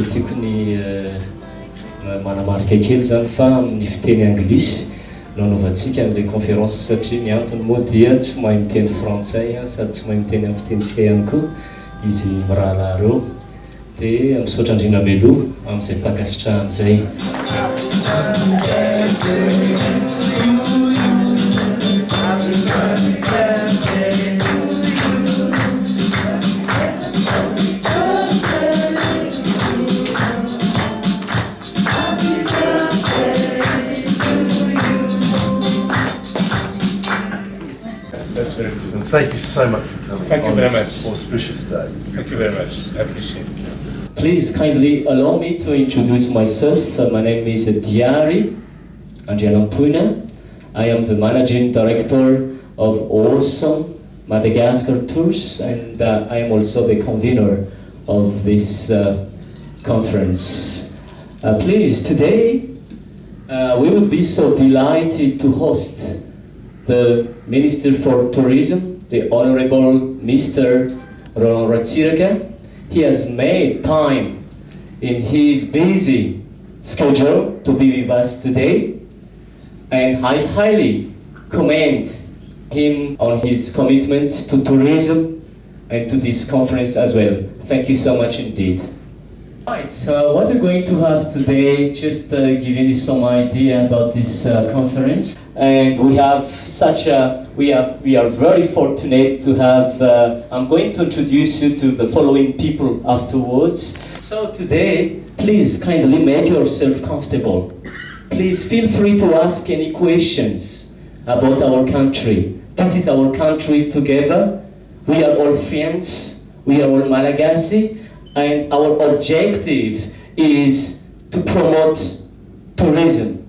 dia tiako ny manamarika kely zany fa amin'ny fiteny anglisy no anaovantsika an'ilay conférence satria ny antony moa dia tsy mahay miteny frantsay sady tsy mahay miteny amin'ny fitentsika ihany koa izy mirahalahy reo dia misaotra andrina meloha amin'izay fankasitrahany izay. Thank you so much for coming. Thank you very much. Auspicious day. Thank you very much. I appreciate it. Please kindly allow me to introduce myself. My name is Diary Andrianampuna. I am the managing director of Awesome Madagascar Tours, and I am also the convener of this conference. Please, today we would be so delighted to host the Minister for Tourism, the Honorable Ministre Rolland Ratsiraka. He has made time in his busy schedule to be with us today, and I highly commend him on his commitment to tourism and to this conference as well. Thank you so much indeed. Right, what we're going to have today, just giving you some idea about this conference. And we have we are very fortunate to have, I'm going to introduce you to the following people afterwards. So today, please kindly make yourself comfortable. Please feel free to ask any questions about our country. This is our country together. We are all friends. We are all Malagasy. And our objective is to promote tourism,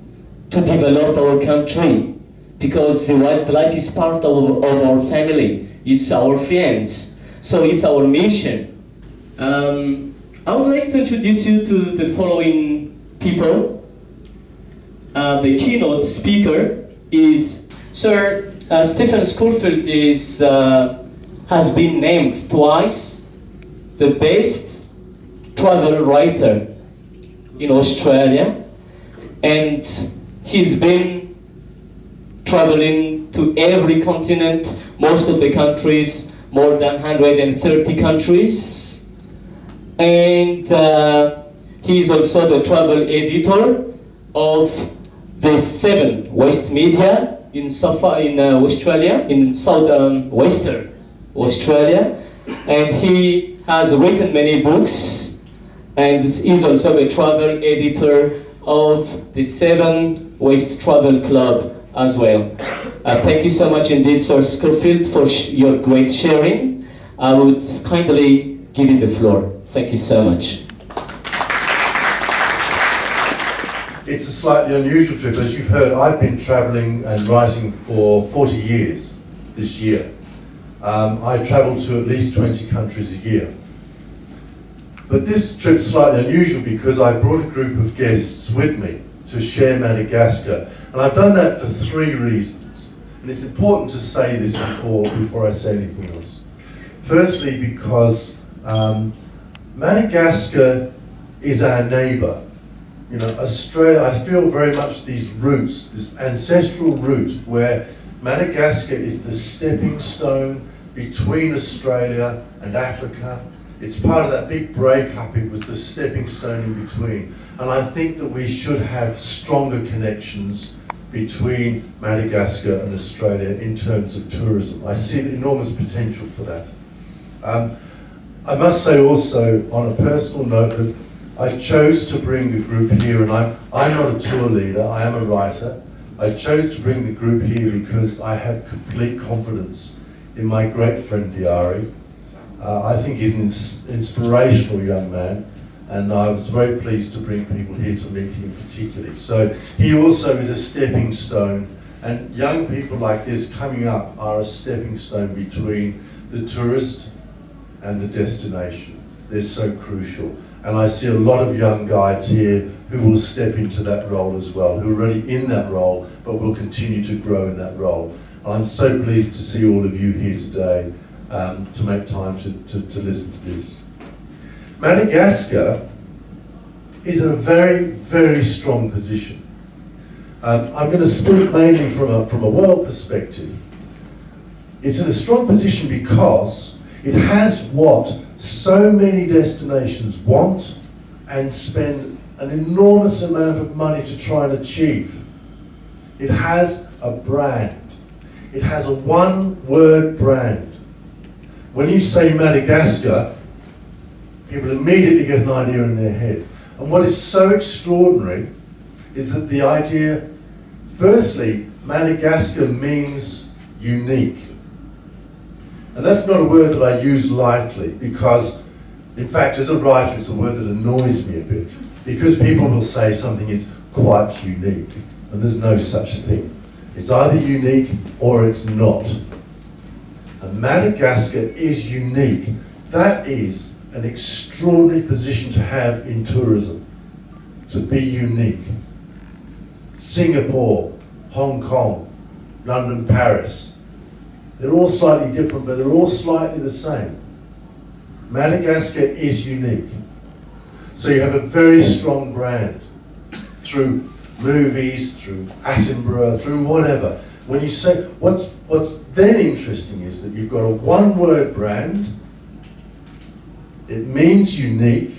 to develop our country, because the wildlife is part of our family. It's our friends, so it's our mission. I would like to introduce you to the following people. The keynote speaker is Sir Stephen Scourfield. Has been named twice the best travel writer in Australia, and he's been traveling to every continent, most of the countries, more than 130 countries, and he is also the travel editor of the 7 West Media in Australia, in southwestern Australia, and he has written many books, and is also a travel editor of the 7 West Travel Club as well. Thank you so much indeed, Sir Scourfield, for your great sharing. I would kindly give you the floor. Thank you so much. It's a slightly unusual trip. As you've heard, I've been travelling and writing for 40 years this year. I travel to at least 20 countries a year. But this trip's slightly unusual because I brought a group of guests with me to share Madagascar. And I've done that for 3 reasons. And it's important to say this before I say anything else. Firstly, because Madagascar is our neighbour. You know, Australia, I feel very much these roots, this ancestral root where Madagascar is the stepping stone between Australia and Africa. It's part of that big breakup. It was the stepping stone in between. And I think that we should have stronger connections between Madagascar and Australia in terms of tourism. I see the enormous potential for that. I must say also, on a personal note, that I chose to bring the group here, and I'm not a tour leader, I am a writer. I chose to bring the group here because I have complete confidence in my great friend Diary. I think he's an inspirational young man, and I was very pleased to bring people here to meet him particularly. So he also is a stepping stone, and young people like this coming up are a stepping stone between the tourist and the destination. They're so crucial. And I see a lot of young guides here who will step into that role as well, who are already in that role, but will continue to grow in that role. And I'm so pleased to see all of you here today to make time to listen to this. Madagascar is in a very, very strong position. I'm going to speak mainly from a world perspective. It's in a strong position because it has what so many destinations want and spend an enormous amount of money to try and achieve. It has a brand. It has a one-word brand. When you say Madagascar, people immediately get an idea in their head. And what is so extraordinary is that the idea, firstly, Madagascar means unique. And that's not a word that I use lightly because, in fact, as a writer, it's a word that annoys me a bit. Because people will say something is quite unique, and there's no such thing. It's either unique or it's not. And Madagascar is unique. That is an extraordinary position to have in tourism, to be unique. Singapore, Hong Kong, London, Paris, they're all slightly different, but they're all slightly the same. Madagascar is unique. So you have a very strong brand through movies, through Attenborough, through whatever. When you say, what's then interesting is that you've got a one-word brand, it means unique,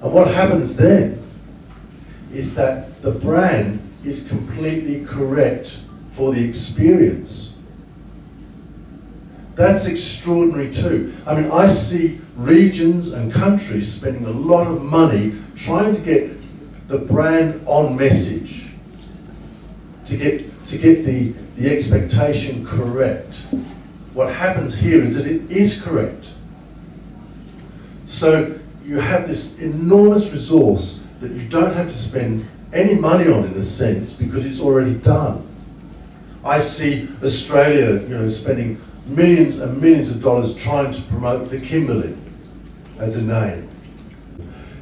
and what happens then is that the brand is completely correct for the experience. That's extraordinary too. I mean, I see regions and countries spending a lot of money trying to get the brand on message, to get the expectation correct. What happens here is that it is correct. So you have this enormous resource that you don't have to spend any money on, in a sense, because it's already done. I see Australia, spending millions and millions of dollars trying to promote the Kimberley as a name.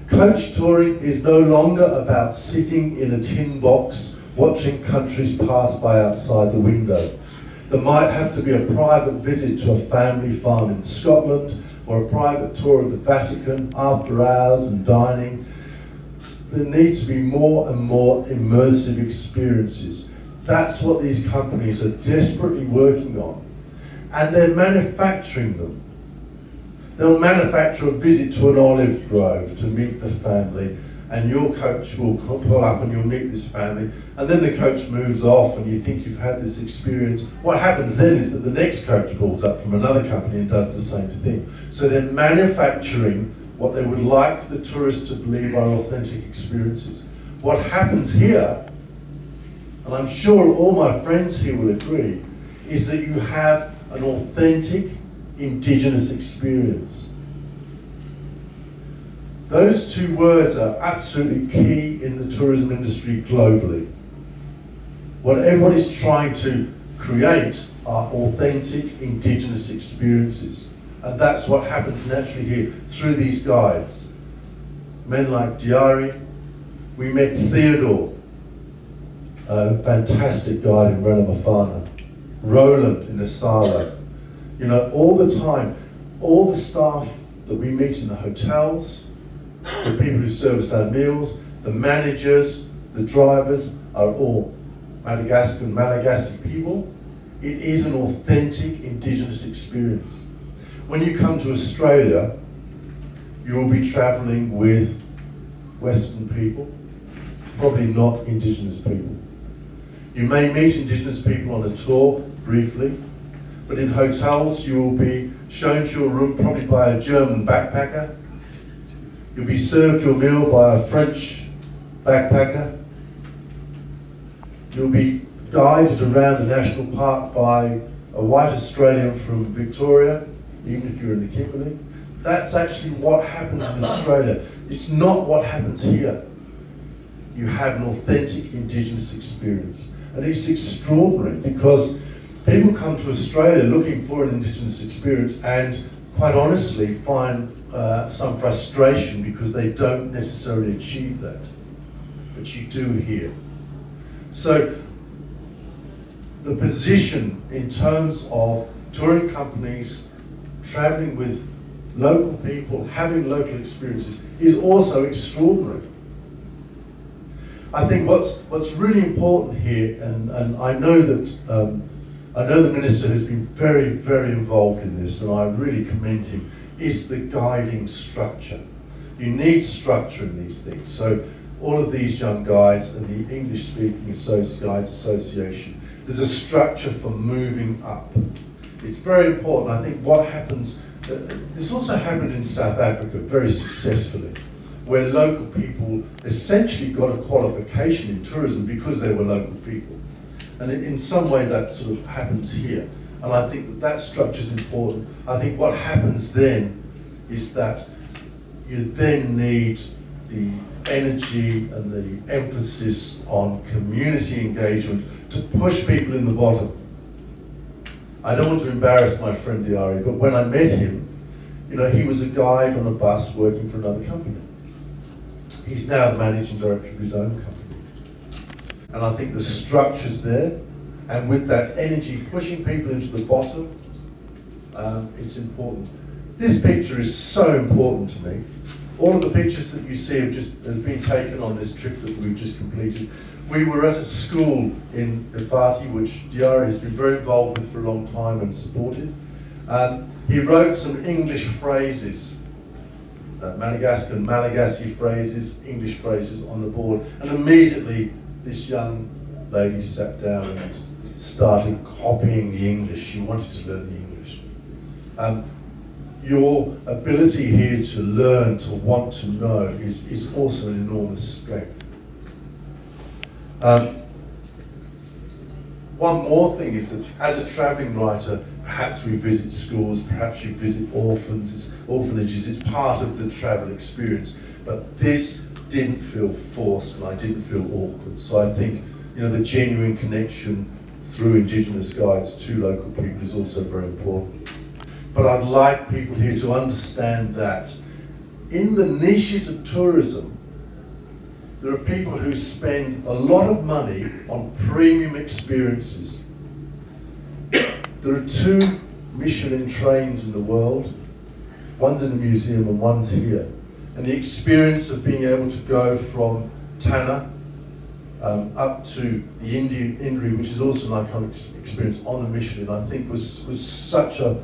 Coach touring is no longer about sitting in a tin box watching countries pass by outside the window. There might have to be a private visit to a family farm in Scotland or a private tour of the Vatican after hours and dining. There need to be more and more immersive experiences. That's what these companies are desperately working on. And they're manufacturing them. They'll manufacture a visit to an olive grove to meet the family, and your coach will pull up and you'll meet this family, and then the coach moves off and you think you've had this experience. What happens then is that the next coach pulls up from another company and does the same thing. So they're manufacturing what they would like the tourists to believe are authentic experiences. What happens here, and I'm sure all my friends here will agree, is that you have an authentic indigenous experience. Those two words are absolutely key in the tourism industry globally. What everybody's trying to create are authentic indigenous experiences. And that's what happens naturally here through these guides. Men like Diari, we met Theodore, a fantastic guide in Ranamafana, Rolland in Asalo. All the time, all the staff that we meet in the hotels, the people who service our meals, the managers, the drivers are all Madagascar and Malagasy people. It is an authentic indigenous experience. When you come to Australia, you will be travelling with Western people, probably not indigenous people. You may meet indigenous people on a tour briefly, but in hotels you will be shown to your room probably by a German backpacker. You'll be served your meal by a French backpacker. You'll be guided around a national park by a white Australian from Victoria, even if you're in the Kimberley. That's actually what happens in Australia. It's not what happens here. You have an authentic indigenous experience. And it's extraordinary because people come to Australia looking for an indigenous experience and quite honestly find some frustration because they don't necessarily achieve that. But you do here. So the position in terms of touring companies traveling with local people, having local experiences is also extraordinary. I think what's really important here, and I know that the Minister has been very, very involved in this, and I really commend him, is the guiding structure. You need structure in these things. So all of these young guides and the English-speaking Guides Association, there's a structure for moving up. It's very important. I think what happens, this also happened in South Africa very successfully, where local people essentially got a qualification in tourism because they were local people. And in some way that sort of happens here. And I think that structure is important. I think what happens then is that you then need the energy and the emphasis on community engagement to push people in the bottom. I don't want to embarrass my friend Diari, but when I met him, he was a guide on a bus working for another company. He's now the managing director of his own company. And I think the structure's there, and with that energy pushing people into the bottom, it's important. This picture is so important to me. All of the pictures that you see have been taken on this trip that we've just completed. We were at a school in Ifati, which Diari has been very involved with for a long time and supported. He wrote some English phrases, Madagascar and Malagasy phrases, English phrases on the board, and immediately this young lady sat down and started copying the English. She wanted to learn the English. Your ability here to learn, to want to know, is also an enormous strength. One more thing is that as a travelling writer, perhaps we visit schools, perhaps you visit orphanages, it's part of the travel experience, but this didn't feel forced and I didn't feel awkward. So I think the genuine connection through Indigenous guides to local people is also very important. But I'd like people here to understand that in the niches of tourism, there are people who spend a lot of money on premium experiences. There are 2 Michelin trains in the world. One's in a museum and one's here. And the experience of being able to go from Tanna up to the Indri, which is also an iconic experience on the Michelin, I think was such an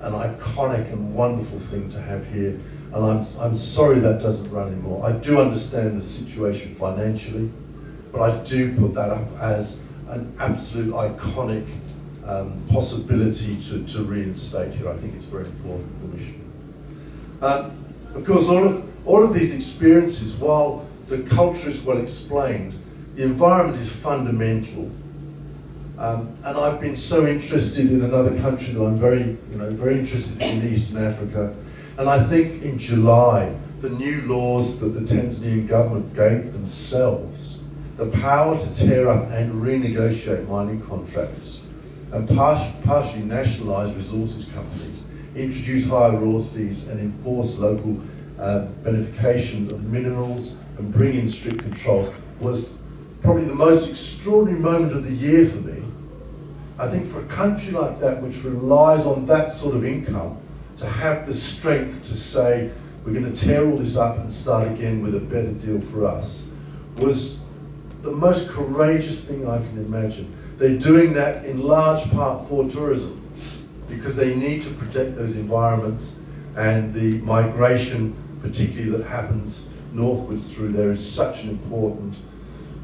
iconic and wonderful thing to have here. And I'm sorry that doesn't run anymore. I do understand the situation financially, but I do put that up as an absolute iconic possibility to reinstate here. I think it's very important, the Michelin. Of course, all of these experiences, while the culture is well explained, the environment is fundamental. And I've been so interested in another country that I'm very interested in Eastern Africa. And I think in July, the new laws that the Tanzanian government gave themselves, the power to tear up and renegotiate mining contracts and partially nationalise resources companies, introduce higher royalties and enforce local beneficiation of minerals and bring in strict controls, was probably the most extraordinary moment of the year for me. I think for a country like that, which relies on that sort of income, to have the strength to say, we're going to tear all this up and start again with a better deal for us, was the most courageous thing I can imagine. They're doing that in large part for tourism, because they need to protect those environments, and the migration, particularly that happens northwards through there, is such an important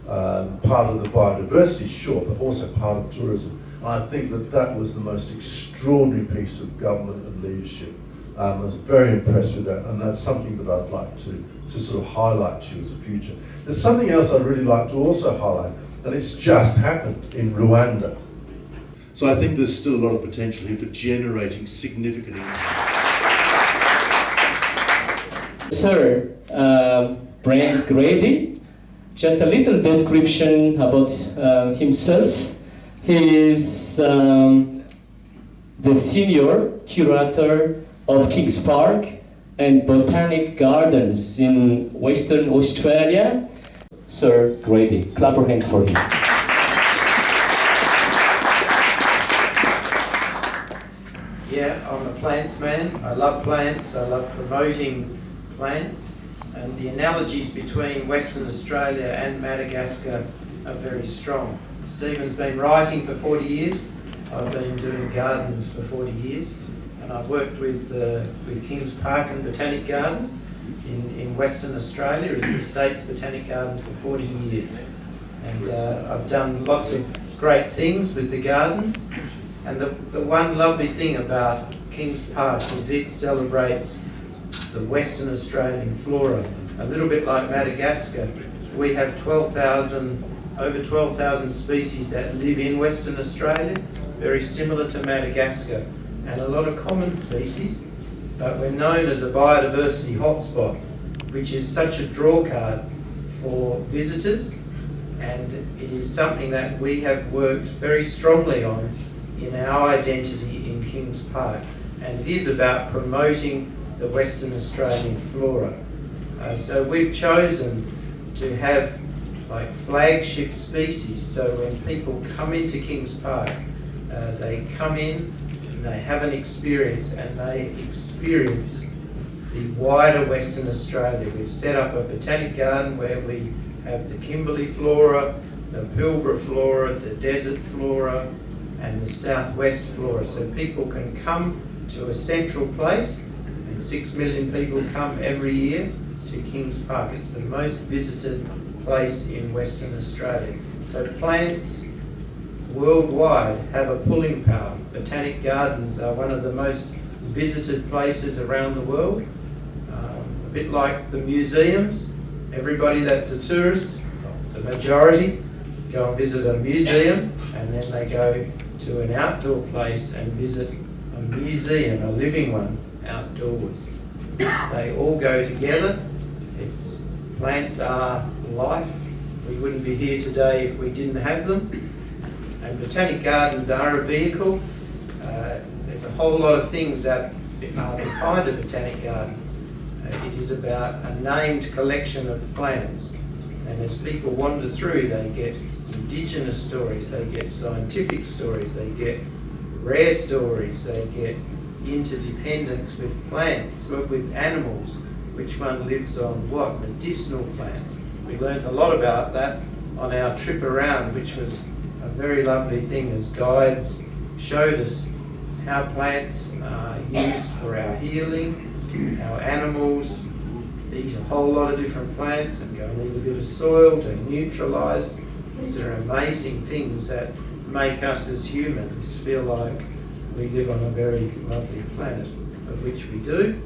part of the biodiversity, sure, but also part of tourism. And I think that was the most extraordinary piece of government and leadership. I was very impressed with that, and that's something that I'd like to sort of highlight to you as a future. There's something else I'd really like to also highlight, and it's just happened in Rwanda. So I think there's still a lot of potential here for generating significant income. Sir, Brand Grady, just a little description about himself. He is the senior curator of Kings Park and Botanic Gardens in Western Australia. Sir Grady, clap your hands for him. Yeah, I'm a plants man. I love plants. I love promoting plants. And the analogies between Western Australia and Madagascar are very strong. Stephen's been writing for 40 years. I've been doing gardens for 40 years. And I've worked with Kings Park and Botanic Garden in Western Australia as the state's Botanic Garden for 40 years. And I've done lots of great things with the gardens. And the one lovely thing about Kings Park is it celebrates the Western Australian flora. A little bit like Madagascar, we have over 12,000 species that live in Western Australia, very similar to Madagascar, and a lot of common species, but we're known as a biodiversity hotspot, which is such a draw card for visitors, and it is something that we have worked very strongly on in our identity in Kings Park, and it is about promoting the Western Australian flora. So we've chosen to have like flagship species, so when people come into Kings Park, they come in and they have an experience, and they experience the wider Western Australia. We've set up a botanic garden where we have the Kimberley flora, the Pilbara flora, the desert flora, and the southwest flora, so people can come to a central place, and 6 million people come every year to Kings Park. It's the most visited place in Western Australia. So plants worldwide have a pulling power. Botanic gardens are one of the most visited places around the world. A bit like the museums, everybody that's a tourist, the majority, go and visit a museum, and then they go to an outdoor place and visit a museum, a living one, outdoors. They all go together. Plants are life. We wouldn't be here today if we didn't have them. And botanic gardens are a vehicle. There's a whole lot of things that are behind a botanic garden. It is about a named collection of plants. And as people wander through, they get indigenous stories, they get scientific stories, they get rare stories, they get interdependence with plants, with animals, which one lives on what, medicinal plants. We learnt a lot about that on our trip around, which was a very lovely thing as guides showed us how plants are used for our healing, how animals eat a whole lot of different plants and go and eat a bit of soil to neutralise. These are amazing things that make us as humans feel like we live on a very lovely planet, of which we do,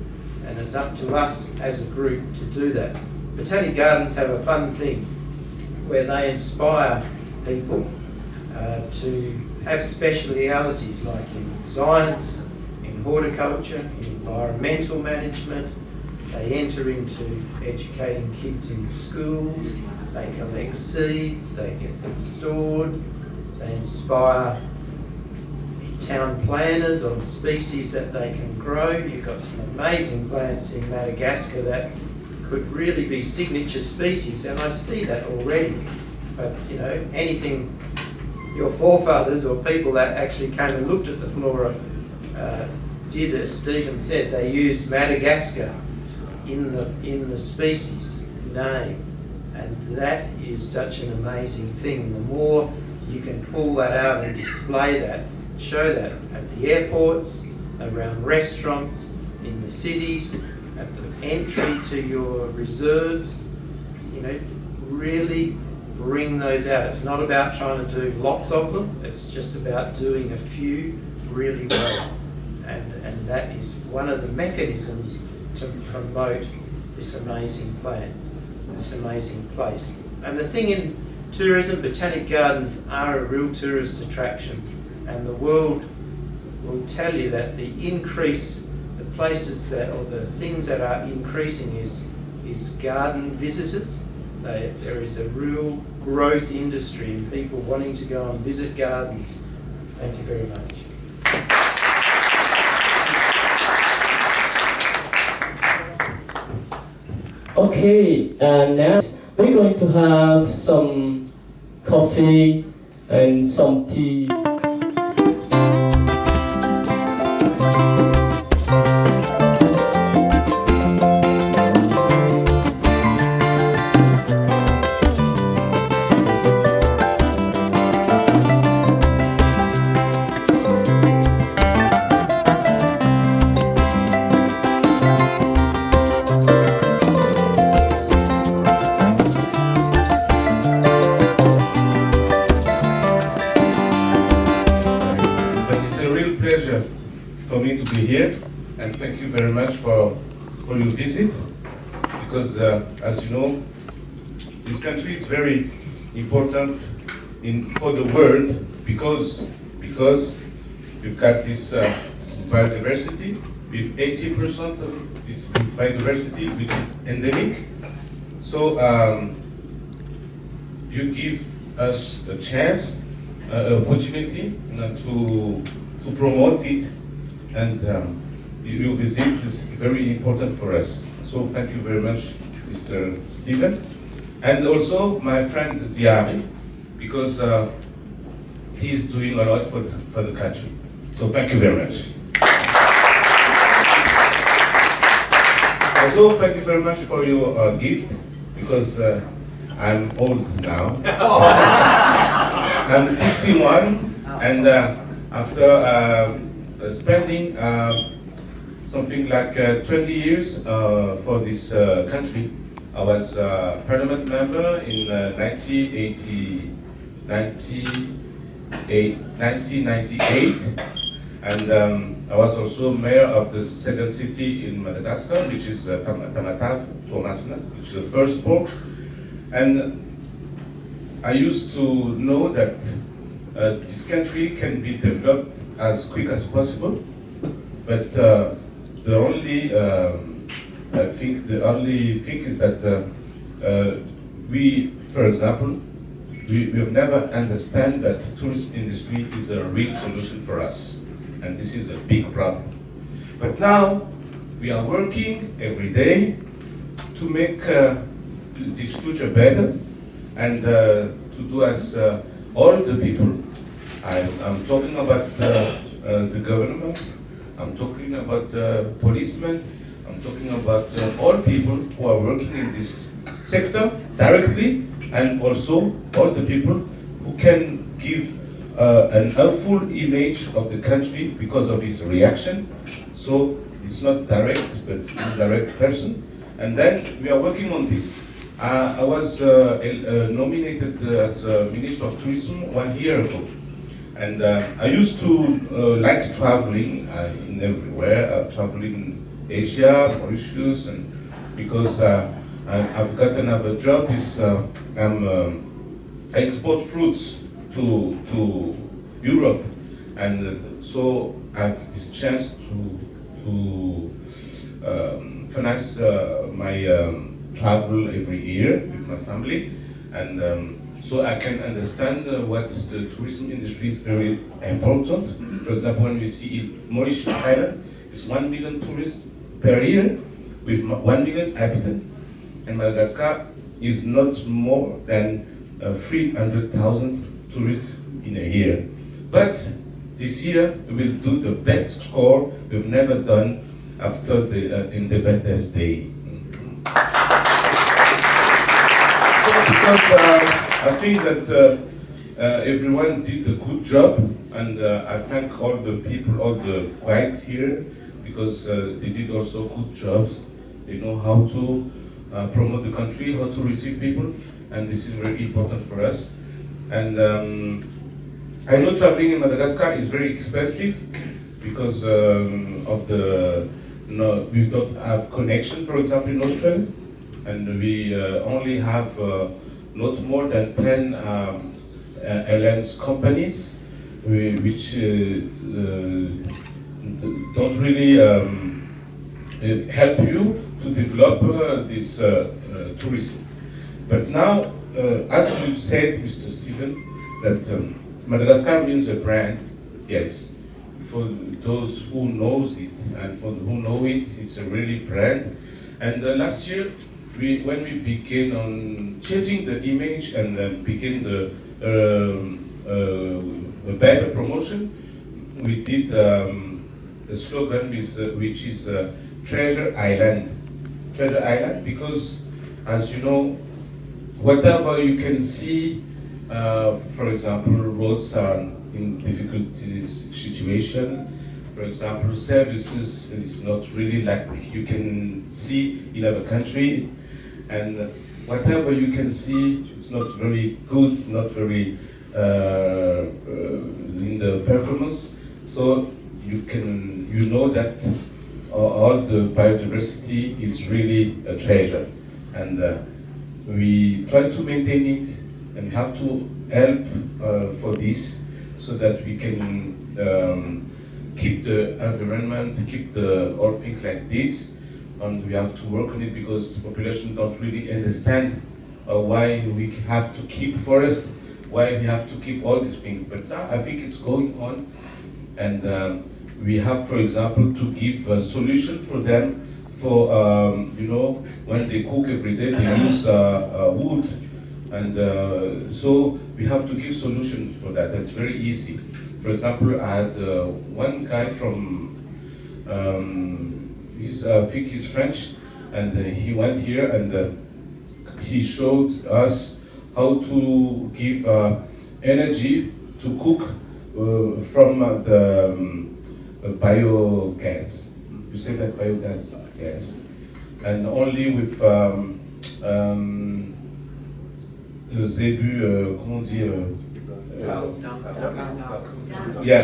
and it's up to us as a group to do that. Botanic gardens have a fun thing where they inspire people to have specialities like in science, in horticulture, in environmental management. They enter into educating kids in schools, they collect seeds, they get them stored, they inspire town planners on species that they can grow. You've got some amazing plants in Madagascar that could really be signature species, and I see that already. But you know, anything your forefathers or people that actually came and looked at the flora did, as Stephen said, they used Madagascar in the species name, and that is such an amazing thing. The more you can pull that out and display that, show that at the airports, around restaurants, in the cities, at the entry to your reserves, you know, really bring those out. It's not about trying to do lots of them, it's just about doing a few really well. And that is one of the mechanisms to promote this amazing plant, this amazing place. And the thing in tourism, botanic gardens are a real tourist attraction, and the world will tell you that the increase, the places that, or the things that are increasing is garden visitors. There is a real growth industry in people wanting to go and visit gardens. Thank you very much. Okay, now we're going to have some coffee and some tea. pleasure for me to be here, and thank you very much for your visit, because as you know, this country is very important for the world, because we've got this biodiversity, with 80% of this biodiversity which is endemic. So you give us a chance, opportunity to promote it, and your visit is very important for us. So thank you very much, Mr. Stephen, and also my friend Diari, because he's doing a lot for the country. So thank you very much. Also, thank you very much for your gift, because I'm old now. I'm 51, and after spending something like 20 years for this country, I was a parliament member in 1998, and I was also mayor of the second city in Madagascar, which is Tamatave, which is the first port. And I used to know that this country can be developed as quick as possible, but the only thing is that we, for example, we have never understand that tourism industry is a real solution for us, and this is a big problem. But now we are working every day to make this future better, and to do as all the people. I'm talking about the government, I'm talking about the policemen, I'm talking about all people who are working in this sector directly, and also all the people who can give an helpful image of the country because of his reaction. So it's not direct, but indirect person. And then we are working on this. I was nominated as Minister of Tourism 1 year ago. And I used to like traveling in everywhere, traveling in Asia, Mauritius, and because I've got another job, is I export fruits to Europe, and so I have this chance to finance my travel every year with my family, and so I can understand what the tourism industry is very important. For example, when we see Mauritius Island, it's 1 million tourists per year with 1 million inhabitants, and Madagascar is not more than 300,000 tourists in a year. But this year we will do the best score we've never done after the Independence Day. Because I think that everyone did a good job, and I thank all the people, all the guides here, because they did also good jobs. They know how to promote the country, how to receive people, and this is very important for us. And I know traveling in Madagascar is very expensive because of the, we don't have connection, for example, in Australia, and we only have not more than 10 airlines companies, which don't really help you to develop this tourism. But now, as you said, Mr. Stephen, that Madagascar means a brand. Yes, for those who knows it and for who know it, it's a really brand. And last year, when we began on changing the image and begin the better promotion, we did a slogan which is Treasure Island. Treasure Island, because as you know, whatever you can see, for example, roads are in difficult situation. For example, services is not really like you can see in other country, and whatever you can see, it's not very good, not very in the performance. So you know that all the biodiversity is really a treasure, and we try to maintain it, and we have to help for this, so that we can keep the environment, keep the whole thing like this, and we have to work on it because the population don't really understand why we have to keep forest, why we have to keep all these things. But now I think it's going on, and we have, for example, to give a solution for them for, you know, when they cook every day, they use wood, and so we have to give solution for that. That's very easy. For example, I had one guy from, I think he's French, and he went here and he showed us how to give energy to cook from the biogas. You say that biogas? Yes. And only with le zébu, comment on dit yeah,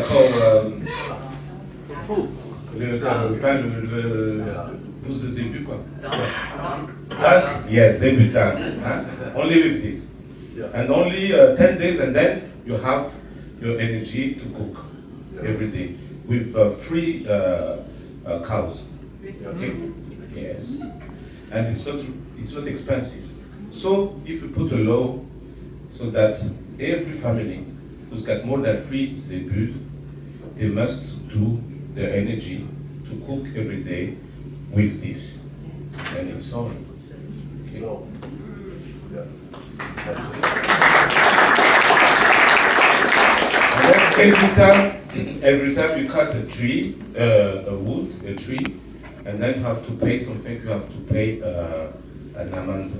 le pouce de zébu, quoi. Yes, zébu tank. Only with this. And only 10 days, and then you have your energy to cook every day with free cows. Okay? Yes. And it's not expensive. So if you put a law so that every family who's got more than 3 zebus, they must do their energy to cook every day with this. And it's all. Okay. And then every time you cut a tree, a tree, and then you have to pay something, you have to pay an amount.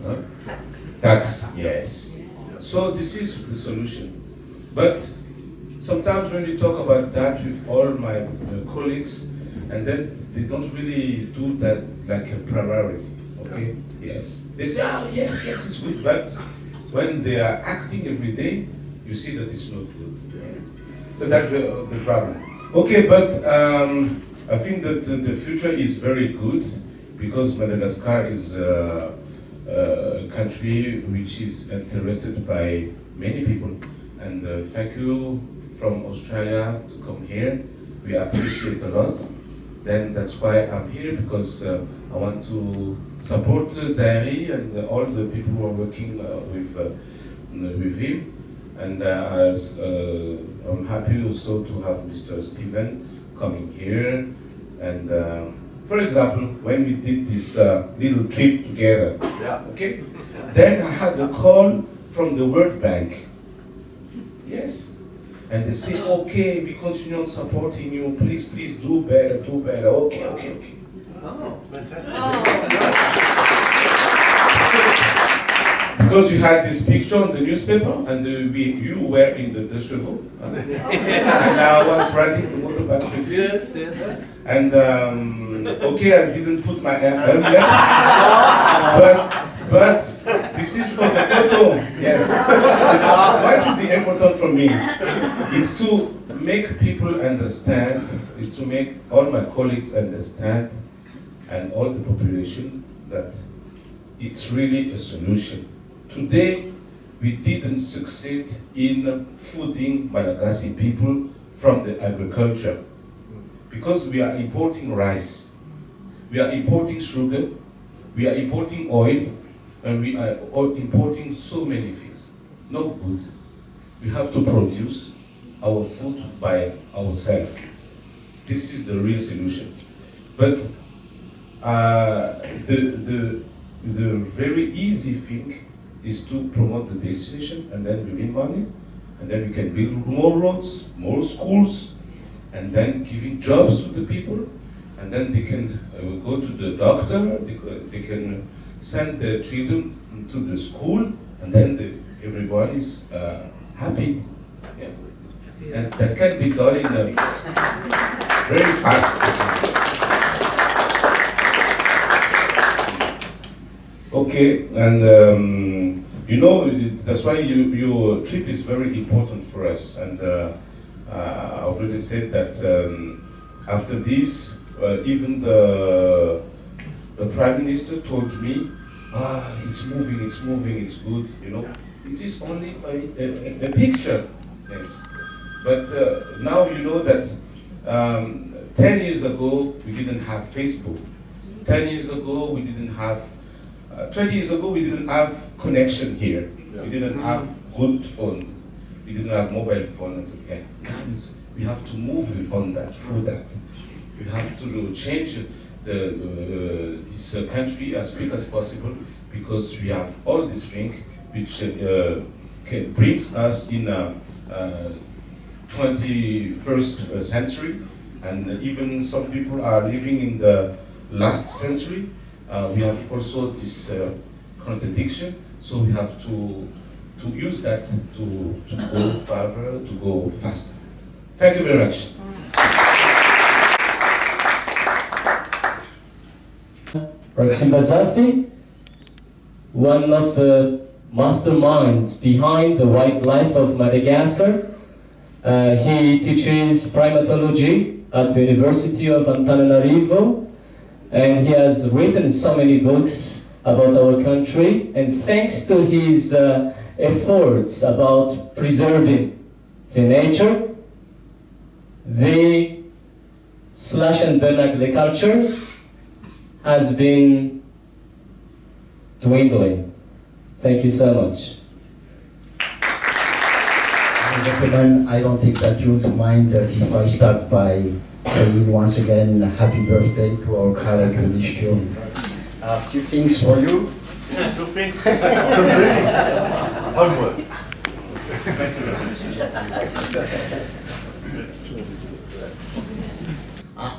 Huh? Tax, yes. So this is the solution. But sometimes when we talk about that with all my colleagues, and then they don't really do that like a priority, okay? Yes. They say, oh, yes, it's good, but when they are acting every day, you see that it's not good. Yes. So that's the problem. Okay, but I think that the future is very good, because Madagascar is a country which is interested by many people. And thank you from Australia to come here. We appreciate a lot. Then that's why I'm here, because I want to support Diary and all the people who are working with him. And I'm happy also to have Mr. Stephen coming here. And for example, when we did this little trip together, okay, then I had a call from the World Bank. Yes. And they say, okay, we continue on supporting you. Please do better. Okay. Oh, fantastic. Because you had this picture on the newspaper, and you were in the deux chevaux. And I was riding the motorbike with you. Yes. And okay, I didn't put my helmet, but this is for the photo. Yes. What is the important for me? It's to make people understand, is to make all my colleagues understand, and all the population, that it's really a solution. Today, we didn't succeed in fooding Malagasy people from the agriculture, because we are importing rice, we are importing sugar, we are importing oil, and we are importing so many things. No good. We have to produce our food by ourselves. This is the real solution. But the very easy thing is to promote the destination, and then we win money, and then we can build more roads, more schools, and then giving jobs to the people, and then they can go to the doctor, they can send their children to the school, and then everyone is happy. Yeah. And that can be done in a very fast. Okay, and you know, that's why your trip is very important for us, and I already said that after this, even the Prime Minister told me, it's moving, it's good, you know. It is only a picture, yes. But now you know that 10 years ago we didn't have Facebook. 10 years ago we didn't have, 20 years ago we didn't have connection here. We didn't have good phone. We didn't have mobile phones. Okay. Now we have to move on that, through that. We have to change this country as quick as possible, because we have all these things which brings us in 21st century, and even some people are living in the last century. We have also this contradiction, so we have to use that to go further, to go faster. Thank you very much. Ratsimbazafy, one of the masterminds behind the wildlife of Madagascar. He teaches primatology at the University of Antananarivo, and he has written so many books about our country, and thanks to his efforts about preserving the nature, the slash and burn agriculture has been dwindling. Thank you so much. Gentlemen, I don't think that you would mind if I start by saying once again happy birthday to our colleague, the Minister. A few things for you. Two things. Homework.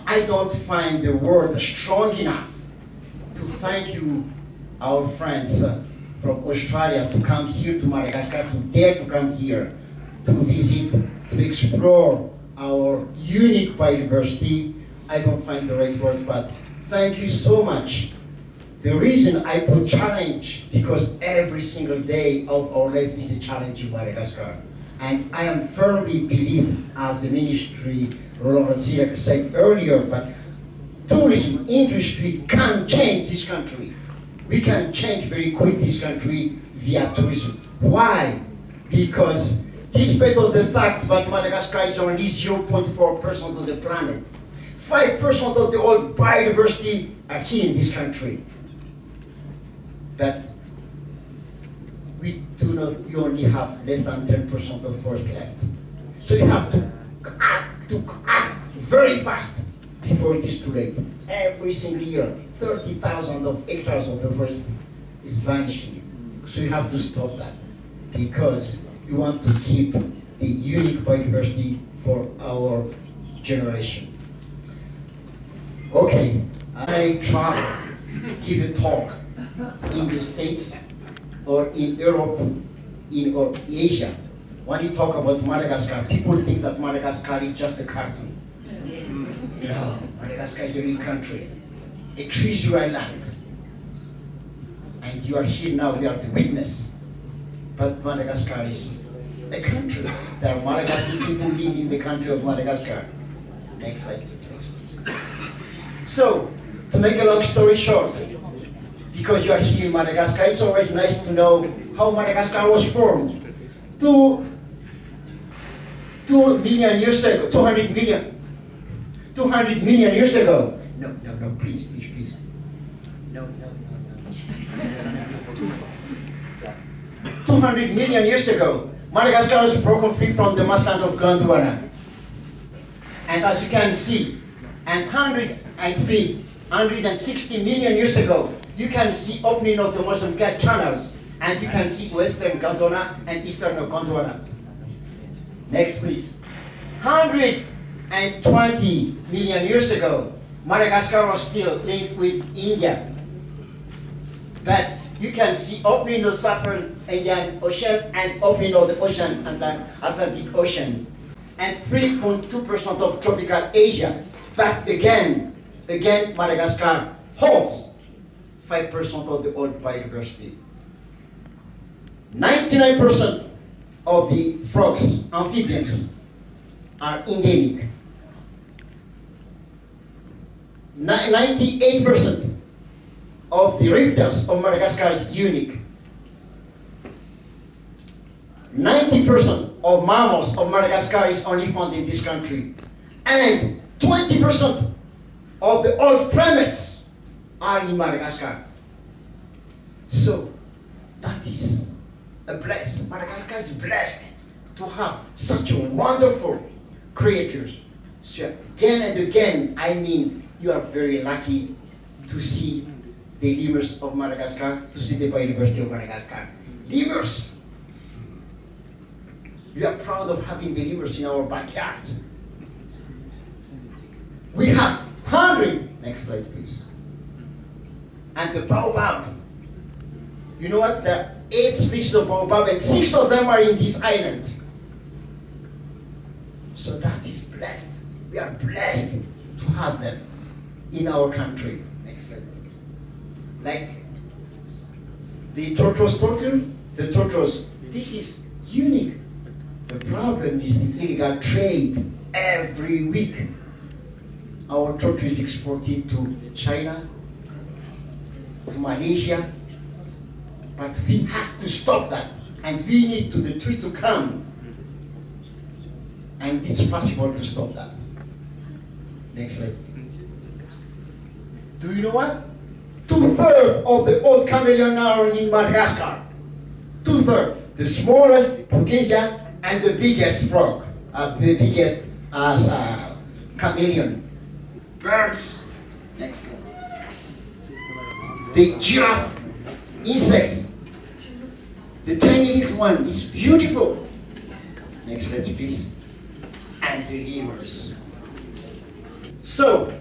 I don't find the word strong enough to thank you, our friends from Australia, to come here to Madagascar, to dare to come here, to visit, to explore our unique biodiversity. I don't find the right word, but thank you so much. The reason I put challenge, because every single day of our life is a challenge in Madagascar. And I am firmly believe, as the Ministry Rolland Ratsiraka said earlier, but tourism industry can change this country. We can change very quick this country via tourism. Why? Because despite of the fact that Madagascar is only 0.4% of the planet, 5% of the whole biodiversity are here in this country. But we only have less than 10% of forest left. So you have to act very fast before it is too late. Every single year, 30,000 of hectares of the forest is vanishing. So you have to stop that, because we want to keep the unique biodiversity for our generation. Okay, I travel, give a talk in the States or in Europe, or Asia. When you talk about Madagascar, people think that Madagascar is just a cartoon. No, Madagascar is a real country, a treasure land. And you are here now, you are the witness. But Madagascar is a country. There are Malagasy people live in the country of Madagascar. Next slide. So, to make a long story short, because you are here in Madagascar, it's always nice to know how Madagascar was formed. 2 million years ago, 200 million years ago. No, please. No. 200 million years ago, Madagascar was broken free from the mastland of Gondwana. And as you can see, and 160 million years ago, you can see opening of the Mozambique channels, and you can see western Gondwana and eastern Gondwana. Next, please. 120 million years ago, Madagascar was still linked with India. But you can see opening of the Southern Indian Ocean and opening of the ocean, Atlantic Ocean, and 3.2% of tropical Asia. But again, Madagascar holds 5% of the old biodiversity. 99% of the frogs, amphibians, are endemic. 98% of the reptiles of Madagascar is unique. 90% of mammals of Madagascar is only found in this country. And 20% of the old primates are in Madagascar. So that is a blessing. Madagascar is blessed to have such a wonderful creatures. So again and again, I mean, you are very lucky to see the lemurs of Madagascar, to see the biodiversity of Madagascar. Lemurs! We are proud of having the lemurs in our backyard. We have 100, next slide please. And the baobab. You know what? There are 8 species of baobab and 6 of them are in this island. So that is blessed. We are blessed to have them in our country. Next slide please. Like the tortoise turtle, this is unique. The problem is the illegal trade. Every week our tortoise is exported to China, to Malaysia, but we have to stop that, and we need the tourists to come, and it's possible to stop that. Next slide. Do you know what? 2/3 of the old chameleon are in Madagascar. 2/3. The smallest Pucasia and the biggest frog, the biggest chameleon. Birds. Next slide. The giraffe, insects. The tiny little one is beautiful. Next slide, please. And the lemurs. So,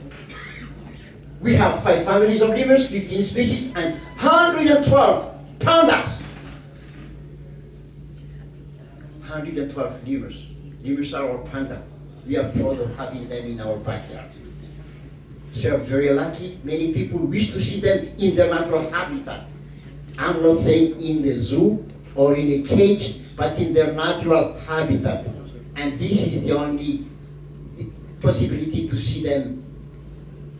we have 5 families of lemurs, 15 species, and 112 pandas. 112 lemurs. Lemurs are our panda. We are proud of having them in our backyard. So we are very lucky. Many people wish to see them in their natural habitat. I'm not saying in the zoo or in a cage, but in their natural habitat. And this is the only possibility to see them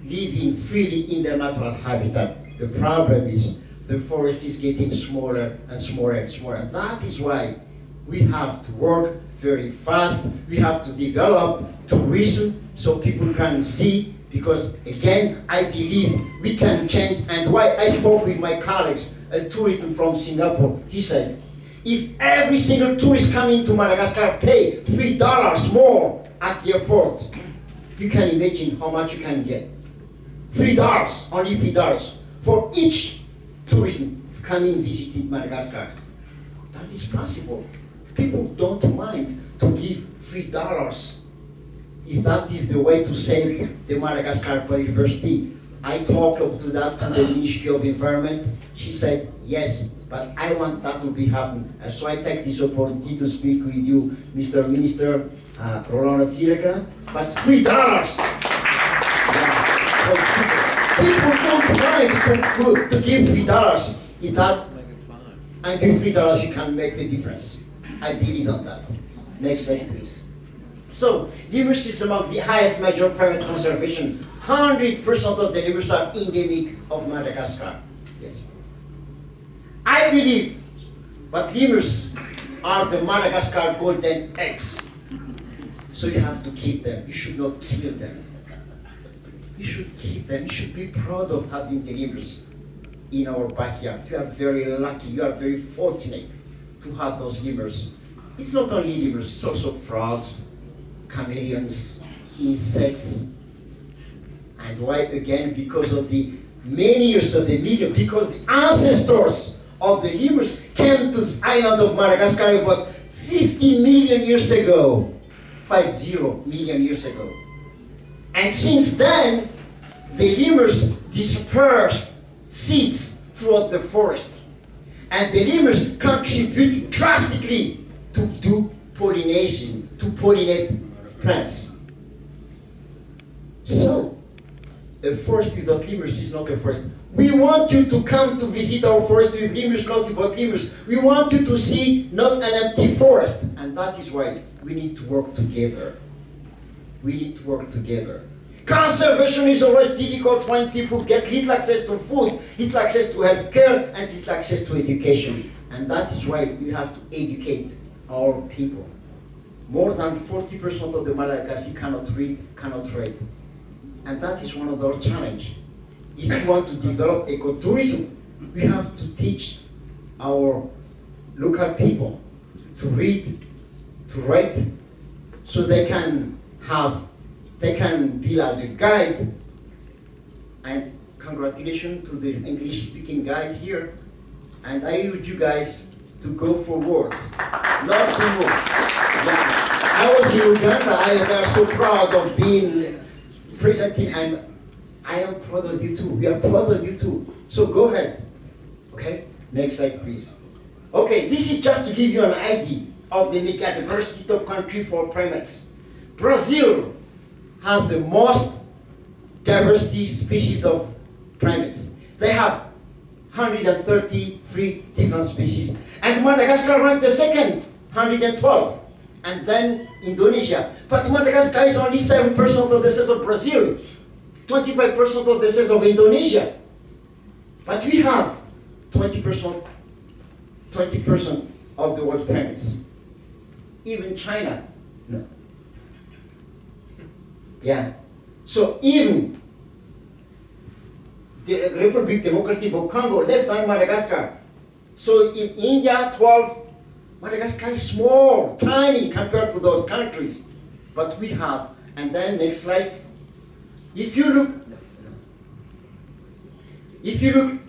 living freely in their natural habitat. The problem is the forest is getting smaller and smaller and smaller. And that is why we have to work very fast. We have to develop tourism so people can see, because again, I believe we can change. And why I spoke with my colleagues, a tourist from Singapore, he said, if every single tourist coming to Madagascar pay $3 more at the airport, you can imagine how much you can get. $3, only $3 for each tourist coming visiting Madagascar. That is possible. People don't mind to give $3 if that is the way to save the Madagascar biodiversity. I talked to that to the Ministry of Environment. She said, yes, but I want that to be happen. And so I take this opportunity to speak with you, Mr. Minister Rolland Ratsiraka, but $3. People don't mind to give $3. If that, and give $3, you can make the difference. I believe on that. Next slide, please. So, lemurs is among the highest major primate conservation. 100% of the lemurs are endemic of Madagascar. Yes. I believe that lemurs are the Madagascar golden eggs. So you have to keep them. You should not kill them. You should keep them. You should be proud of having the lemurs in our backyard. You are very lucky. You are very fortunate to have those lemurs. It's not only lemurs, it's also frogs, chameleons, insects. And why again? Because of the many years of the million, because the ancestors of the lemurs came to the island of Madagascar about 50 million years ago. 50 million years ago. And since then, the lemurs dispersed seeds throughout the forest. And the lemurs contribute drastically to do pollination, to pollinate plants. So, a forest without lemurs is not a forest. We want you to come to visit our forest with lemurs, not without lemurs. We want you to see not an empty forest. And that is why we need to work together. We need to work together. Conservation is always difficult when people get little access to food, little access to health care, and little access to education. And that is why we have to educate our people. More than 40% of the Malagasy cannot read, cannot write. And that is one of our challenges. If we want to develop ecotourism, we have to teach our local people to read, to write, so they can be as a guide. And congratulations to this English-speaking guide here. And I urge you guys to go forward, not to move. Yeah. I was in Uganda. I am so proud of being presenting, and I am proud of you too. We are proud of you too. So go ahead. Okay? Next slide, please. Okay, this is just to give you an idea of the diversity of country for primates. Brazil has the most diversity species of primates. They have 133 different species. And Madagascar ranked the second, 112. And then Indonesia. But Madagascar is only 7% of the size of Brazil, 25% of the size of Indonesia. But we have 20% of the world primates. Even China, no. Yeah. So even the Republic Democratic of Congo, less than Madagascar. So in India, 12, Madagascar is small, tiny compared to those countries. But we have, and then next slide. If you look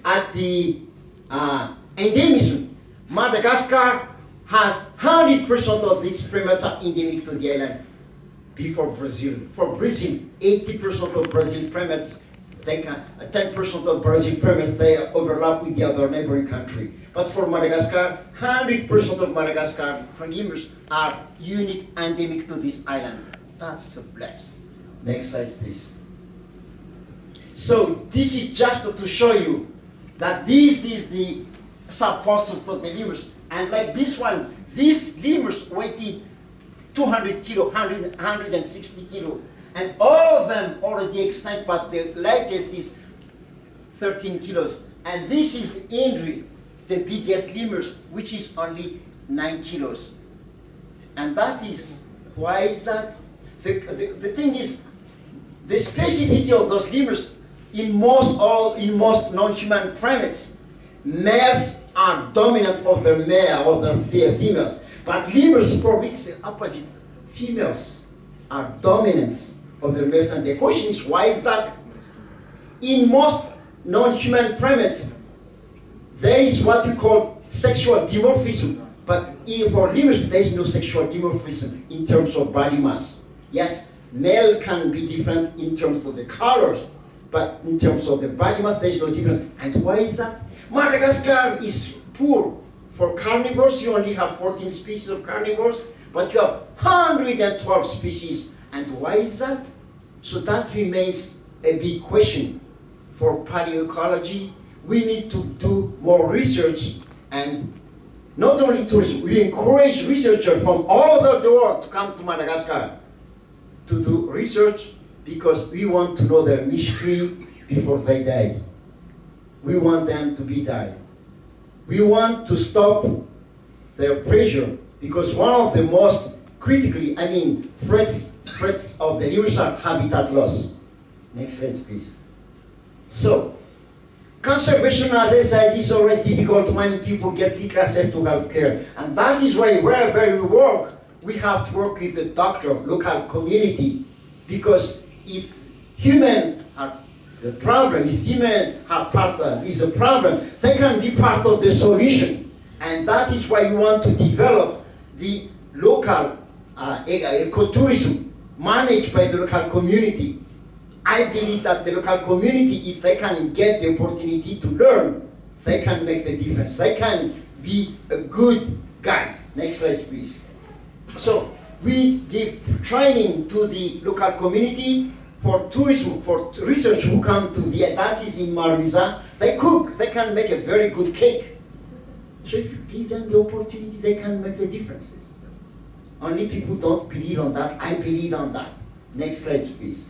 at the endemism, Madagascar has 100% of its primates are endemic to the island. Before Brazil. For Brazil, 80% of Brazil primates, 10% of Brazil primates, they overlap with the other neighboring country. But for Madagascar, 100% of Madagascar lemurs are unique, endemic to this island. That's a bless. Next slide, please. So this is just to show you that this is the subfossils of the lemurs. And like this one, these lemurs weighed 200 kilo, 160 kilo. And all of them already extinct, but the latest is 13 kilos. And this is the Indri, the biggest lemurs, which is only 9 kilos. And that is, why is that? The thing is, the specificity of those lemurs in most non-human primates, males are dominant over their females. But lemurs, for it's the opposite. Females are dominant of the males. And the question is, why is that? In most non-human primates, there is what we call sexual dimorphism. But for lemurs, there is no sexual dimorphism in terms of body mass. Yes, male can be different in terms of the colors, but in terms of the body mass, there is no difference. And why is that? Madagascar is poor. For carnivores, you only have 14 species of carnivores, but you have 112 species. And why is that? So that remains a big question for paleoecology. We need to do more research, and not only tourism, we encourage researchers from all over the world to come to Madagascar to do research, because we want to know their history before they die. We want them to be died. We want to stop their pressure, because one of the most critically, threats of the lemurs are habitat loss. Next slide, please. So, conservation, as I said, is always difficult when people get little access to health care. And that is why wherever we work, we have to work with the doctor, local community, because if humans are the problem, if human is a problem, they can be part of the solution. And that is why we want to develop the local ecotourism managed by the local community. I believe that the local community, if they can get the opportunity to learn, they can make the difference. They can be a good guide. Next slide, please. So we give training to the local community for tourism, for research who come to that is in Marisa. They cook, they can make a very good cake. So if you give them the opportunity, they can make the differences. Only people don't believe on that. I believe on that. Next slide, please.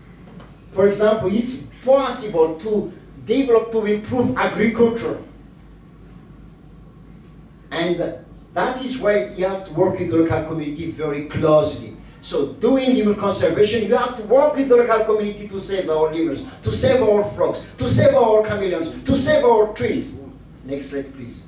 For example, it's possible to develop, to improve agriculture. And that is why you have to work with the local community very closely. So doing lemur conservation, you have to work with the local community to save our lemurs, to save our frogs, to save our chameleons, to save our trees. Next slide, please.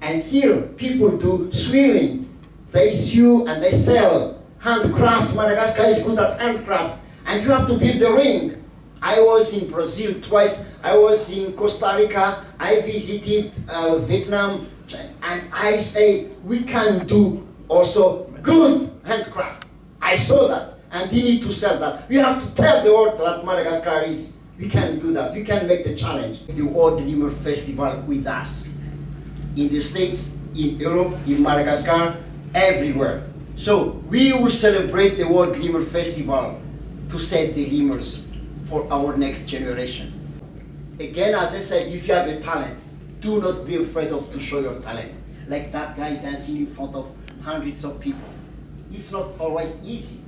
And here, people do swimming. They sew and they sell. Handcraft, Madagascar is good at handcraft. And you have to build a ring. I was in Brazil twice. I was in Costa Rica. I visited Vietnam. And I say, we can do also good handcraft. I saw that. And we need to sell that. We have to tell the world that Madagascar is, we can do that. We can make the challenge. The World Lemur Festival with us. In the States, in Europe, in Madagascar, everywhere. So we will celebrate the World Lemur Festival to save the lemurs for our next generation. Again, as I said, if you have a talent, do not be afraid to show your talent. Like that guy dancing in front of hundreds of people. It's not always easy.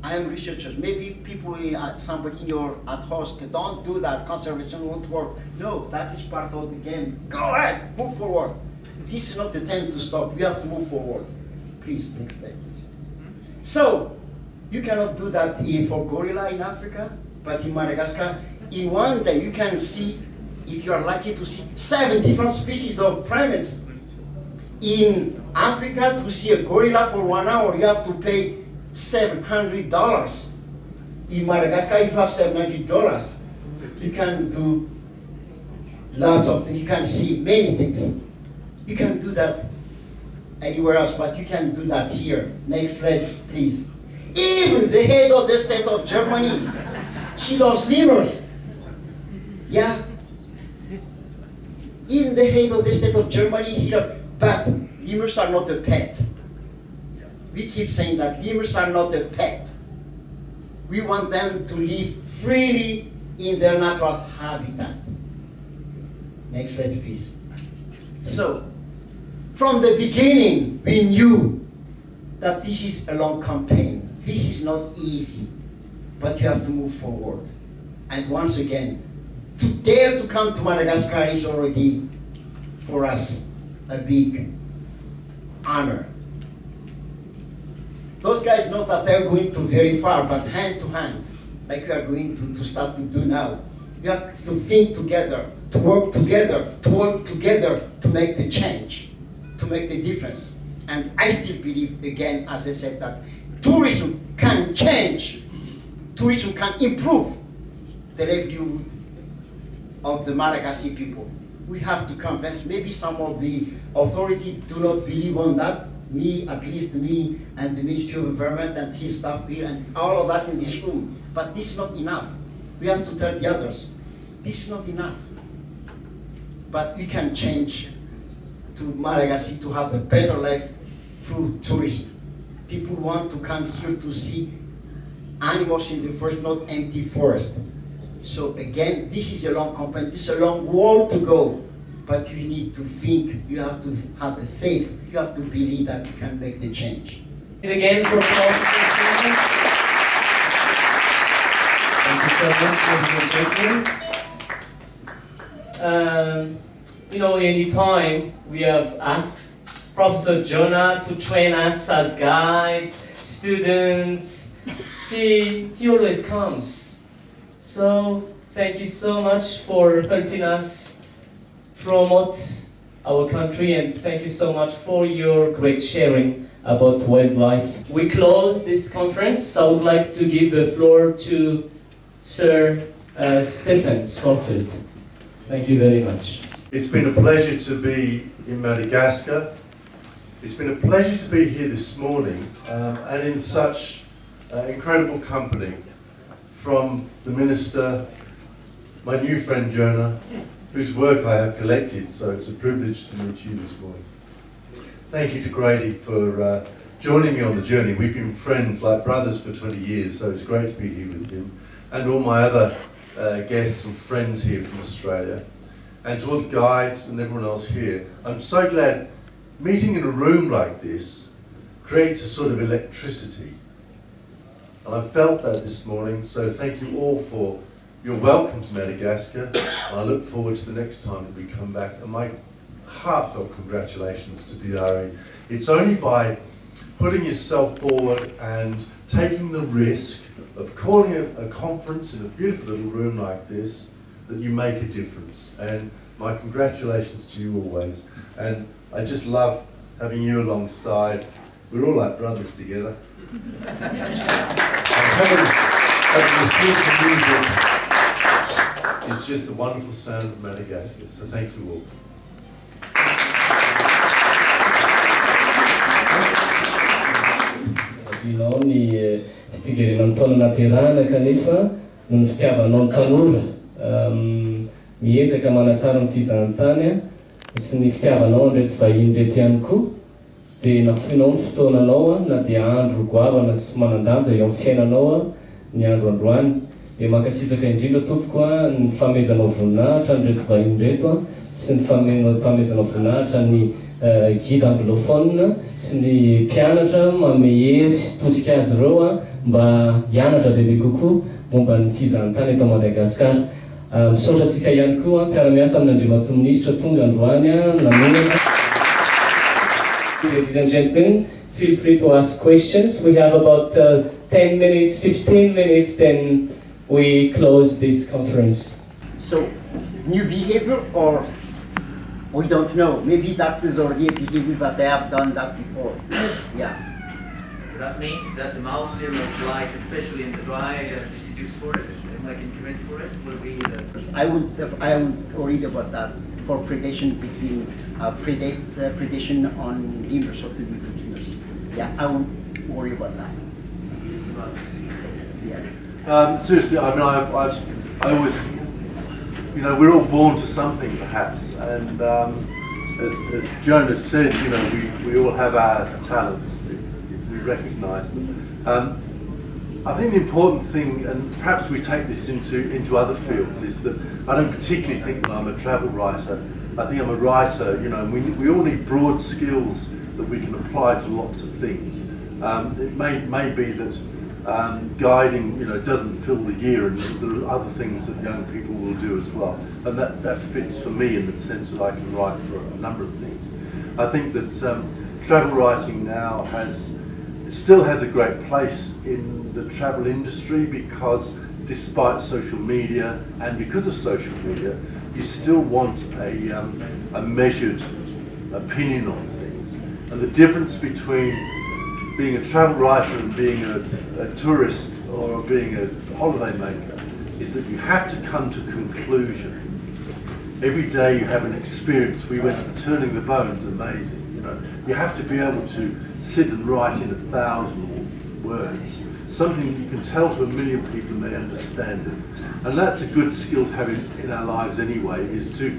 I am researchers. Maybe people, somebody in your at house, don't do that. Conservation won't work. No, that is part of the game. Go ahead, move forward. This is not the time to stop. We have to move forward. Please, next slide, please. So, you cannot do that for gorilla in Africa, but in Madagascar, in one day you can see, if you are lucky to see 7 different species of primates. In Africa, to see a gorilla for 1 hour, you have to pay $700. In Madagascar, if you have $700, you can do lots of things. You can see many things. You can do that anywhere else, but you can do that here. Next slide, please. Even the head of the state of Germany, she loves lemurs. Yeah. Even the head of the state of Germany, he loves, but lemurs are not a pet. We keep saying that lemurs are not a pet. We want them to live freely in their natural habitat. Next slide, please. So, from the beginning, we knew that this is a long campaign. This is not easy, but you have to move forward. And once again, to dare to come to Madagascar is already, for us, a big honor. Those guys know that they're going to very far, but hand to hand, like we are going to start to do now. We have to think together, to work together, to make the change, to make the difference. And I still believe, again, as I said, that tourism can change. Tourism can improve the livelihood of the Malagasy people. We have to convince, maybe some of the authorities do not believe on that. Me, at least me, and the Ministry of Environment and his staff here, and all of us in this room. But this is not enough. We have to tell the others, this is not enough. But we can change to Malagasy to have a better life through tourism. People want to come here to see animals in the forest, not empty forest. So again, this is a long campaign, this is a long wall to go. But you need to think, you have to have a faith, you have to believe that you can make the change. Again for Thank you so much for the presentation. Anytime we have asked Professor Jonah to train us as guides, students, he always comes. So thank you so much for helping us promote our country, and thank you so much for your great sharing about wildlife. We close this conference. I would like to give the floor to Sir Stephen Scourfield. Thank you very much. It's been a pleasure to be in Madagascar. It's been a pleasure to be here this morning and in such incredible company from the Minister, my new friend Jonah, whose work I have collected, so it's a privilege to meet you this morning. Thank you to Grady for joining me on the journey. We've been friends like brothers for 20 years, so it's great to be here with him. And all my other guests and friends here from Australia. And to all the guides and everyone else here. I'm so glad meeting in a room like this creates a sort of electricity. And I felt that this morning, so thank you all for your welcome to Madagascar. And I look forward to the next time that we come back. And my heartfelt congratulations to Diari. It's only by putting yourself forward and taking the risk of calling a conference in a beautiful little room like this that you make a difference. And my congratulations to you always. And I just love having you alongside. We're all like brothers together. And having this beautiful music is just the wonderful sound of Madagascar. So thank you all. Ianao ny fitsingerenan'ny taona naterahana kanefa no ny fitiavanao ny tanora miezaka manatsara ny fizahan-tany sy ny fitiavanao an'ireto vahiny reto ihany koa dia nafoinao ny fotoananao na dia andro goavana sy manandanja eo amin'ny fiainanao ny andro androany dia mankasitraka indrindra tompoko ny famezanao voninahitra nyreto vahiny reto sy ny famezanao voninahitra ny guide anglophone sy ny mpianatra mamehery sy tosika azy ireo mba hianatra bebe kokoa momba ny fizahan-tany eto Madagascar. Misaotra antsika ihany koa mpiara-miasa amin'Andriamatoa Ministra tonga androany namonana. Ladies and gentlemen, feel free to ask questions. We have about 10 minutes, 15 minutes, then we close this conference. So, new behavior, or we don't know. Maybe that is already a behavior that they have done that before. Yeah. So that means that the mouse lemurs, like especially in the dry deciduous forests, like in current forest, will be the... I wouldn't worry about that for predation between predation on lemurs or the lemurs. Yeah, I won't worry about that. Yeah. Seriously, I mean, I always, you know, we're all born to something perhaps, and as Jonah said, you know, we all have our talents if we recognise them. I think the important thing, and perhaps we take this into other fields, is that I don't particularly think that I'm a travel writer. I think I'm a writer, you know, and we all need broad skills that we can apply to lots of things. It may be that guiding, you know, doesn't fill the year, and there are other things that young people will do as well. And that fits for me in the sense that I can write for a number of things. I think that travel writing now still has a great place in the travel industry, because despite social media and because of social media, you still want a measured opinion on things. And the difference between being a travel writer and being a tourist or being a holiday maker is that you have to come to conclusion. Every day you have an experience. We went to Turning the Bones, amazing. You know, you have to be able to sit and write in 1,000 words, something that you can tell to 1 million people and they understand it. And that's a good skill to have in our lives anyway, is to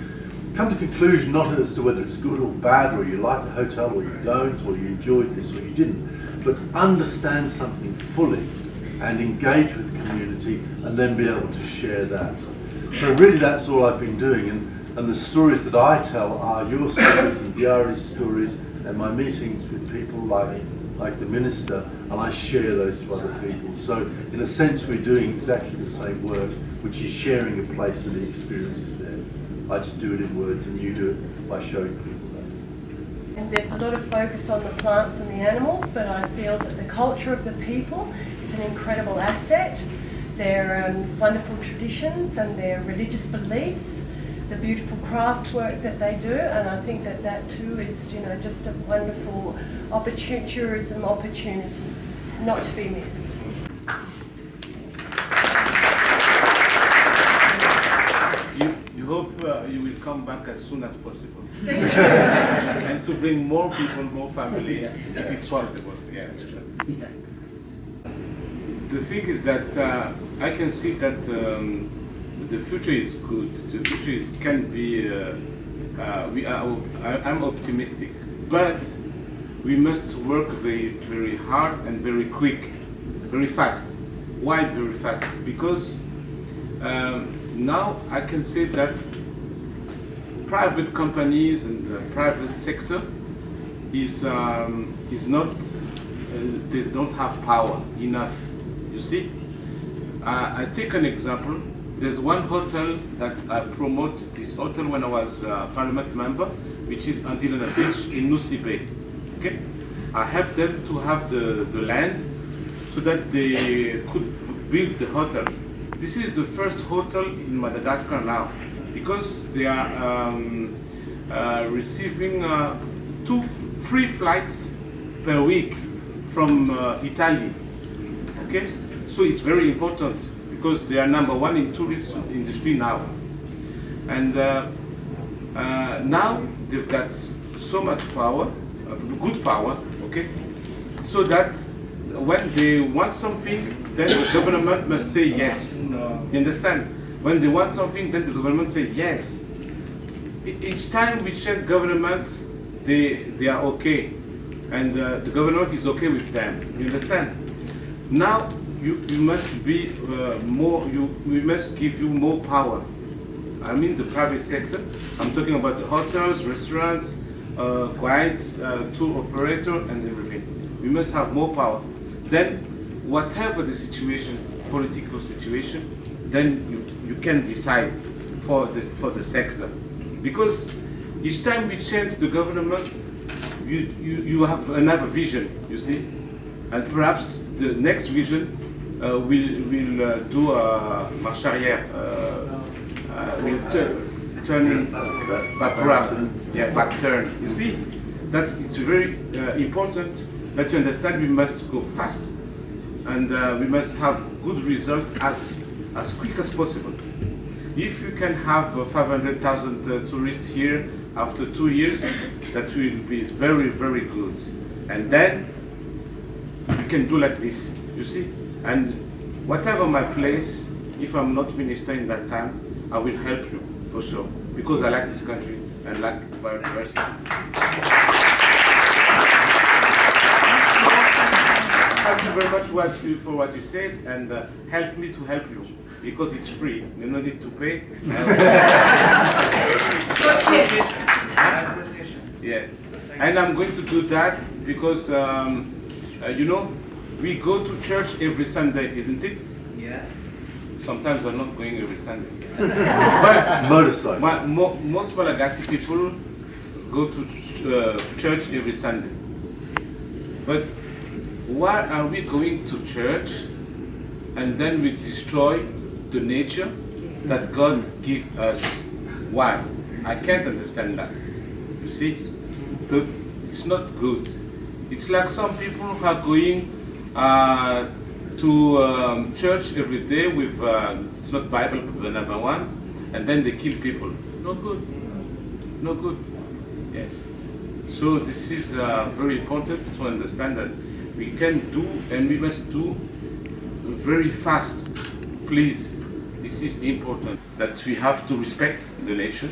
come to conclusion not as to whether it's good or bad, or you liked a hotel or you don't, or you enjoyed this or you didn't, but understand something fully and engage with the community and then be able to share that. So really that's all I've been doing, and the stories that I tell are your stories and Diari's stories and my meetings with people like the Minister, and I share those to other people. So in a sense we're doing exactly the same work, which is sharing a place and the experiences there. I just do it in words and you do it by showing people. And there's a lot of focus on the plants and the animals, but I feel that the culture of the people is an incredible asset. Their wonderful traditions and their religious beliefs, the beautiful craft work that they do, and I think that that too is, you know, just a wonderful tourism opportunity, not to be missed. You hope you will come back as soon as possible, and to bring more people, more family, if it's possible. Yeah. The thing is that I can see that the future is good. The future can be. I'm optimistic, but we must work very, very hard and very quick, very fast. Why very fast? Because now I can say that private companies and the private sector is not. They don't have power enough You see? I take an example. There's one hotel that I promote this hotel when I was a parliament member, which is Antilana Beach in Nusi Bay. Okay? I helped them to have the land so that they could build the hotel. This is the first hotel in Madagascar now, because they are receiving 2 free flights per week from Italy. Okay, so it's very important because they are #1 in tourism industry now, and now they've got so much power, good power. Okay, so that when they want something, then the government must say yes. You understand? When they want something, then the government say yes. Each time we check government, they are okay, and the government is okay with them. You understand? Now you must be more. We must give you more power. I mean the private sector. I'm talking about the hotels, restaurants, guides, tour operator, and everything. We must have more power. Then, whatever the situation, political situation, then you can decide for the sector. Because each time we change the government, you have another vision, you see, and perhaps the next vision will do a marche arrière, will turn back around, yeah, back turn. You see, it's very important that you understand we must go fast, and we must have good result as quick as possible. If you can have 500,000 tourists here after 2 years, that will be very, very good. And then you can do like this, you see? And whatever my place, if I'm not minister in that time, I will help you, for sure. Because I like this country and like biodiversity. Thank you very much for what you said, and help me to help you, because it's free. You don't need to pay. Yes, and I'm going to do that because you know, we go to church every Sunday, isn't it? Yeah. Sometimes I'm not going every Sunday. But Motorcycle. most Malagasy people go to church every Sunday. But why are we going to church and then we destroy the nature that God gave us? Why? I can't understand that. You see? It's not good. It's like some people who are going to church every day with, it's not Bible, the #1, and then they kill people. No good. No good. Yes. So this is very important to understand that we can do and we must do very fast. Please, this is important, that we have to respect the nature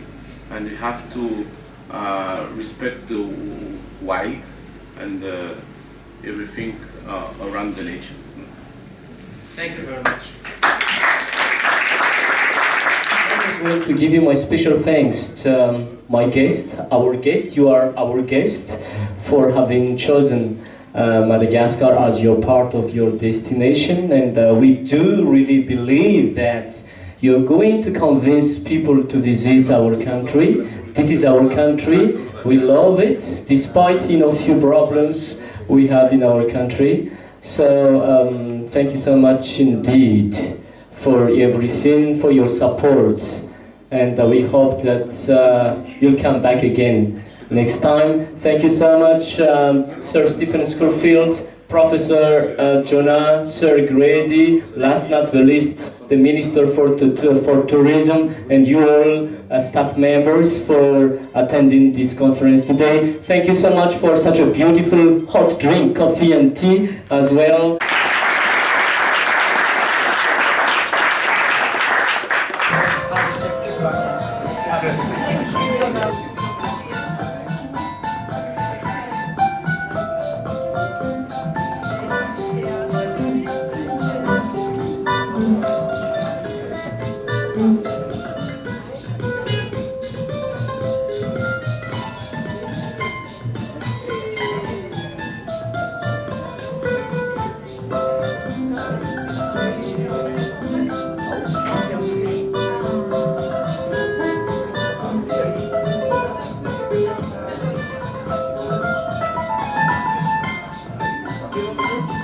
and we have to respect the wild and everything around the nature. Thank you very much. I want to give you my special thanks to my guest, our guest. You are our guest for having chosen Madagascar as your part of your destination, and we do really believe that you're going to convince people to visit our country. This is our country. We love it, despite few problems we have in our country. So thank you so much indeed for everything, for your support, and we hope that you'll come back again next time. Thank you so much, Sir Stephen Scourfield, Professor Jonah, Sir Grady, last not the least, the Minister for Tourism, and you all staff members for attending this conference today. Thank you so much for such a beautiful hot drink, coffee and tea as well. Thank you.